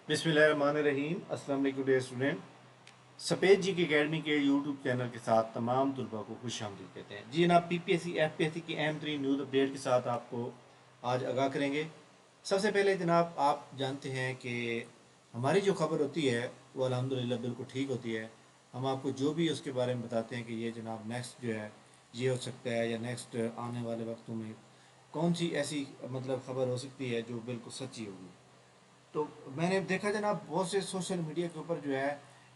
बिस्मिल्लाहिर्रहमानिर्रहीम। अस्सलाम वालेकुम डियर स्टूडेंट। सफ़ेद जी की अकेडमी के यूट्यूब चैनल के साथ तमाम तलबा को खुश आमदीद कहते हैं। जी जनाब, पीपीएससी एफपीएससी की अहम तरीन न्यूज़ अपडेट के साथ आपको आज आगाह करेंगे। सबसे पहले जनाब, आप जानते हैं कि हमारी जो खबर होती है वो अल्हम्दुलिल्लाह बिल्कुल ठीक होती है। हम आपको जो भी उसके बारे में बताते हैं कि ये जनाब नेक्स्ट जो है ये हो सकता है, या नेक्स्ट आने वाले वक्तों में कौन सी ऐसी मतलब खबर हो सकती है जो बिल्कुल सच्ची होगी। तो मैंने देखा जनाब, बहुत से सोशल मीडिया के ऊपर जो है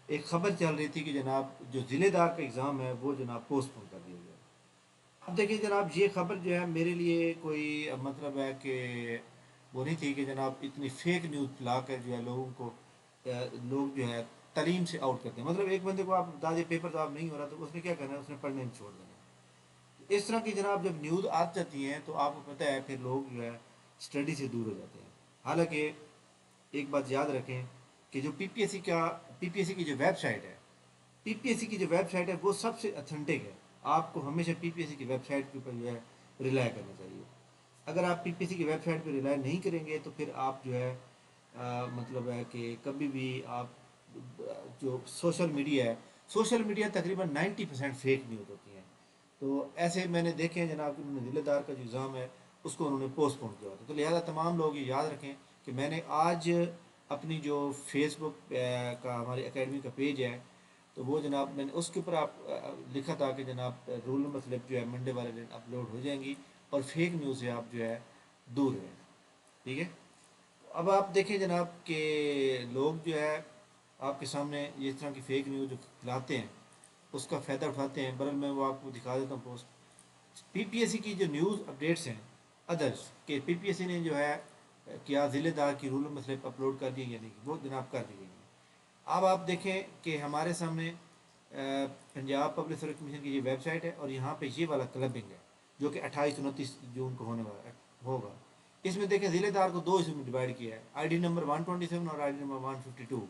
एक खबर चल रही थी कि जनाब जो ज़िलेदार का एग्ज़ाम है वो जनाब पोस्टपोन कर दिया गया। अब देखिए जनाब, ये खबर जो है मेरे लिए कोई मतलब है कि वो नहीं थी कि जनाब इतनी फेक न्यूज़ फैला कर जो है लोगों को लोग जो है तालीम से आउट करते हैं। मतलब एक बंदे को आप बता दिए पेपर तो आप नहीं हो रहा, तो उसने क्या करना है, उसने पढ़ने में छोड़ देना। इस तरह की जनाब जब न्यूज़ आ जाती हैं तो आपको पता है फिर लोग जो है स्टडी से दूर हो जाते हैं। हालांकि एक बात याद रखें कि जो पीपीएससी की जो वेबसाइट है, पीपीएससी की जो वेबसाइट है वो सबसे अथेंटिक है। आपको हमेशा पीपीएससी की वेबसाइट के ऊपर जो है रिलाय करना चाहिए। अगर आप पीपीएससी की वेबसाइट पर रिलाय नहीं करेंगे तो फिर आप जो है मतलब है कि कभी भी आप जो सोशल मीडिया तकरीबन 90% फेक न्यूज़ होती हैं। तो ऐसे मैंने देखे हैं जनाब कि उन्होंने ज़िलेदार का जो एग्ज़ाम है उसको उन्होंने पोस्टपोन किया होता है। तो लिहाजा तमाम लोग ये याद रखें कि मैंने आज अपनी जो फेसबुक का हमारी एकेडमी का पेज है, तो वो जनाब मैंने उसके ऊपर आप लिखा था कि जनाब रूल नंबर स्लिप जो है मंडे वाले दिन अपलोड हो जाएंगी और फेक न्यूज़ से आप जो है दूर रहें। ठीक है। अब आप देखें जनाब कि लोग जो है आपके सामने ये इस तरह की फेक न्यूज़ जो खिलाते हैं उसका फ़ायदा उठाते हैं। बरल मैं वो आपको दिखा देता हूँ पोस्ट। पीपीएससी की जो न्यूज़ अपडेट्स हैं अदर्स के पीपीएससी ने जो है क्या ज़िलेदार की रूल नंबर स्लिप अपलोड कर दी या नहीं, वो जनाब कर दी गई है। अब आप देखें कि हमारे सामने पंजाब पब्लिक सर्विस कमीशन की ये वेबसाइट है और यहाँ पे ये वाला क्लबिंग है जो कि 28-29 जून को होने वाला होगा। इसमें देखें ज़िलेदार को दो हिस्सों में डिवाइड किया है, आईडी नंबर 127 और आईडी नंबर 152।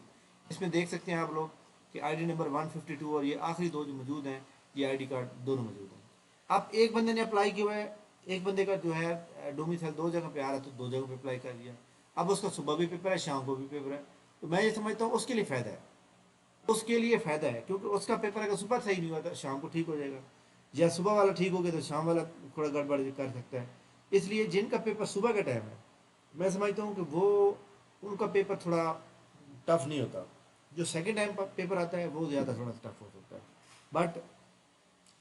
इसमें देख सकते हैं आप लोग कि आईडी नंबर 152 और ये आखिरी दो जो मौजूद हैं, ये आईडी कार्ड दोनों मौजूद हैं। अब एक बंदे ने अप्लाई किया हुआ है, एक बंदे का जो है डोमिसाइल दो जगह पे आ रहा है तो दो जगह पे अप्लाई कर दिया। अब उसका सुबह भी पेपर है, शाम को भी पेपर है। तो मैं ये समझता हूँ उसके लिए फ़ायदा है, उसके लिए फ़ायदा है क्योंकि उसका पेपर अगर सुबह सही नहीं हुआ तो शाम को ठीक हो जाएगा, या सुबह वाला ठीक हो गया तो शाम वाला थोड़ा गड़बड़ कर सकता है। इसलिए जिनका पेपर सुबह का टाइम है, मैं समझता हूँ कि वो उनका पेपर थोड़ा टफ नहीं होता। जो सेकेंड टाइम पेपर आता है वो ज़्यादा थोड़ा टफ हो सकता है। बट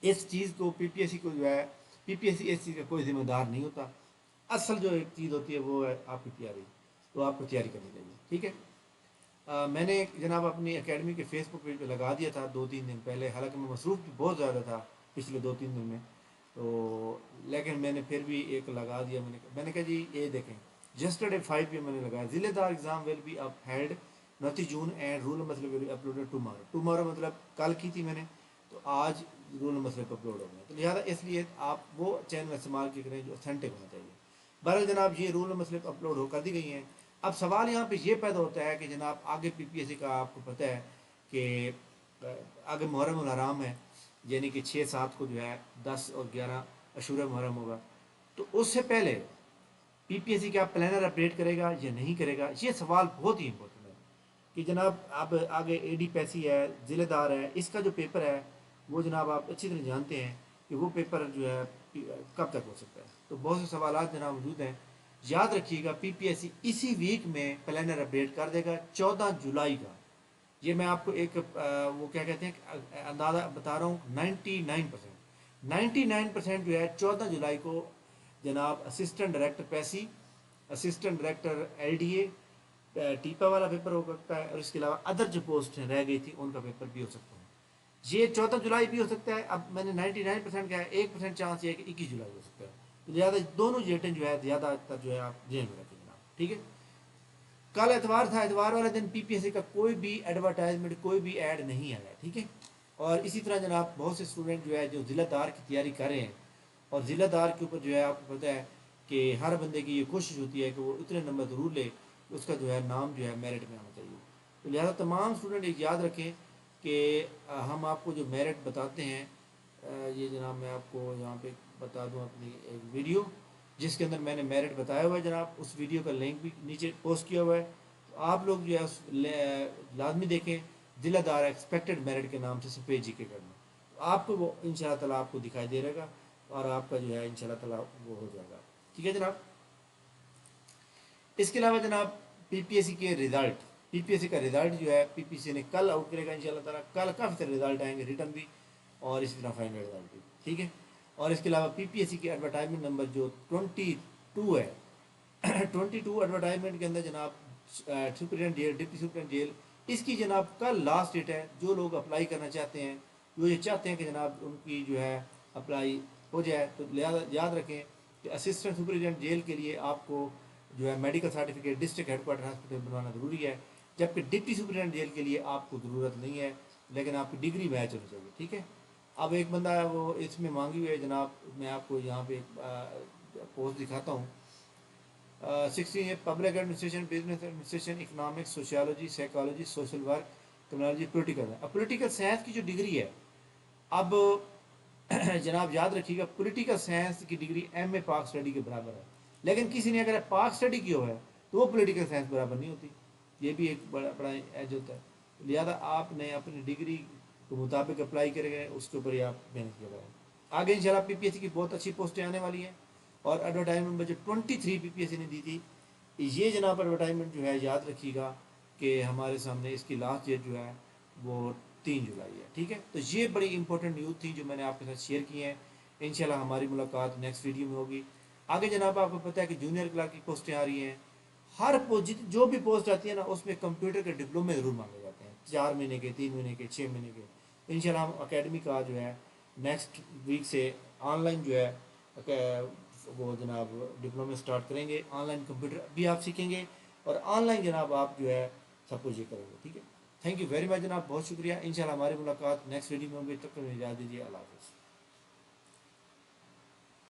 इस चीज़ को पीपीएससी को जो है, पीपीएससी इस चीज़ का कोई जिम्मेदार नहीं होता। असल जो एक चीज़ होती है वो है आपकी तैयारी, तो आपको तैयारी करनी चाहिए। ठीक है। मैंने जनाब अपनी एकेडमी के फेसबुक पेज पे लगा दिया था 2-3 दिन पहले, हालांकि मैं मसरूफ़ भी बहुत ज़्यादा था पिछले 2-3 दिन में, तो लेकिन मैंने फिर भी एक लगा दिया। मैंने कहा जी ये देखें, जस्टरडे 5 PM मैंने लगाया, ज़िलेदार exam will be up held 29 June and rule मतलब will be uploaded tomorrow. Tomorrow मतलब कल की थी मैंने, तो आज रूल मसले पर अपलोड हो गए। तो लिहाजा इसलिए आप वो चैनल इस्तेमाल की करें जो ऑथेंटिक होना चाहिए। बहरहाल जनाब ये रूल मसले पर अपलोड हो कर दी गई हैं। अब सवाल यहाँ पे ये पैदा होता है कि जनाब आगे पीपीएससी का आपको पता है कि आगे मुहर्रम उल हराम है, यानी कि 6-7 को जो है 10 और 11 अशूरा मुहर्रम होगा। तो उससे पहले पीपीएससी क्या प्लानर अपडेट करेगा या नहीं करेगा, ये सवाल बहुत ही इंपॉर्टेंट है कि जनाब अब आगे एडी पैसी है, ज़िलेदार है, इसका जो पेपर है वो जनाब आप अच्छी तरह जानते हैं कि वो पेपर जो है कब तक हो सकता है। तो बहुत से सवाल जनाब मौजूद हैं। याद रखिएगा पीपीएससी इसी वीक में प्लानर अपडेट कर देगा 14 जुलाई का। ये मैं आपको एक वो क्या कहते हैं अंदाज़ा बता रहा हूँ, 99% जो है 14 जुलाई को जनाब असिस्टेंट डायरेक्टर पैसी, असिस्टेंट डायरेक्टर एलडीए, टीपा वाला पेपर हो सकता है, और इसके अलावा अदर जो पोस्ट रह गई थी उनका पेपर भी हो सकता है। ये 14 जुलाई भी हो सकता है। अब मैंने 99% कहा है, 1% चांस ये है कि 21 जुलाई हो सकता है। तो ज़्यादा दोनों डेटें जो है ज़्यादातर जो है आप जेल में रखें जनाब। ठीक है। कल एतवार था, एतवार वाले दिन पीपीएससी का कोई भी एडवर्टाइजमेंट, कोई भी ऐड नहीं आया। ठीक है। और इसी तरह जनाब बहुत से स्टूडेंट जो है जो ज़िलादार की तैयारी कर रहे हैं, और ज़िलादार के ऊपर जो है आपको पता है कि हर बंदे की ये कोशिश होती है कि वो इतने नंबर ज़रूर ले, उसका जो है नाम जो है मेरिट में आना चाहिए। तो लिहाजा तमाम स्टूडेंट एक याद रखें कि हम आपको जो मेरिट बताते हैं, ये जनाब मैं आपको यहाँ पे बता दूँ अपनी एक वीडियो जिसके अंदर मैंने मेरिट बताया हुआ है जनाब, उस वीडियो का लिंक भी नीचे पोस्ट किया हुआ है। आप लोग जो है लाजमी देखें ज़िला दारा एक्सपेक्टेड मेरिट के नाम से सफ़ेद जी के करना, आपको वो इंशाल्लाह ताला आपको दिखाई दे रहेगा और आपका जो है इंशाल्लाह ताला वो हो जाएगा। ठीक है जनाब। इसके अलावा जनाब पीपीएससी के रिज़ल्ट, पीपीएससी का रिज़ल्ट जो है पीपीएससी ने कल आउट करेगा इंशाल्लाह ताला। कल काफ़ी सारे रिज़ल्ट आएंगे, रिटर्न भी और इसी तरह फाइनल रिज़ल्ट भी। ठीक है। और इसके अलावा पीपीएससी के एडवर्टाइजमेंट नंबर जो 22 है 22 एडवर्टाइजमेंट के अंदर जनाब superintendent jail, deputy superintendent jail, इसकी जनाब कल लास्ट डेट है। जो लोग अप्लाई करना चाहते हैं, जो ये चाहते हैं कि जनाब उनकी जो है अप्लाई हो जाए, तो लिहाजा याद रखें कि असिस्टेंट सुपरिटेंडेंट जेल के लिए आपको जो है medical certificate district headquarter hospital बनवाना ज़रूरी है, जबकि डिप्टी सुपरिटेंडेंट जेल के लिए आपको ज़रूरत नहीं है, लेकिन आपकी डिग्री मैच होनी चाहिए। ठीक है। अब एक बंदा है वो इसमें मांगी हुई है जनाब, मैं आपको यहाँ पे पोस्ट दिखाता हूँ। 16 public administration, business administration, economics, sociology, psychology, social work, criminology, political है। अब पोलिटिकल साइंस की जो डिग्री है, अब जनाब याद रखिएगा पॉलिटिकल साइंस की डिग्री एमए पाक स्टडी के बराबर है, लेकिन किसी ने अगर पाक स्टडी की हो है तो वो पॉलिटिकल साइंस बराबर नहीं होती। ये भी एक बड़ा बड़ा एज होता है। लिहाजा आपने अपनी डिग्री के मुताबिक अप्लाई करेंगे, उसके ऊपर ही आप मेहनत करें। आगे इंशाल्लाह पीपीएससी की बहुत अच्छी पोस्टें आने वाली हैं और एडवर्टाइजमेंट नंबर जो 23 पीपीएससी ने दी थी, ये जनाब एडवर्टाइजमेंट जो है याद रखिएगा कि हमारे सामने इसकी लास्ट डेट जो है वो 3 जुलाई है। ठीक है। तो ये बड़ी इंपॉर्टेंट न्यूज़ थी जो मैंने आपके साथ शेयर की हैं। इंशाल्लाह हमारी मुलाकात नेक्स्ट वीडियो में होगी। आगे जनाब आपको पता है कि जूनियर क्लर्क की पोस्टें आ रही हैं। हर पोस्ट जो भी पोस्ट आती है ना, उसमें कंप्यूटर के डिप्लोमे ज़रूर मांगे जाते हैं, 4 महीने के, 3 महीने के, 6 महीने के। इंशाल्लाह हम अकेडमी का जो है नेक्स्ट वीक से ऑनलाइन जो है वो जनाब डिप्लोमे स्टार्ट करेंगे। ऑनलाइन कंप्यूटर भी आप सीखेंगे और ऑनलाइन जनाब आप जो है सब कुछ ये करेंगे। ठीक है। थैंक यू वेरी मच जनाब, बहुत शुक्रिया। इंशाल्लाह हमारी मुलाकात नेक्स्ट वीडियो में होगी, तब तक इजाज़त दीजिए। अल्लाह हाफ़िज़।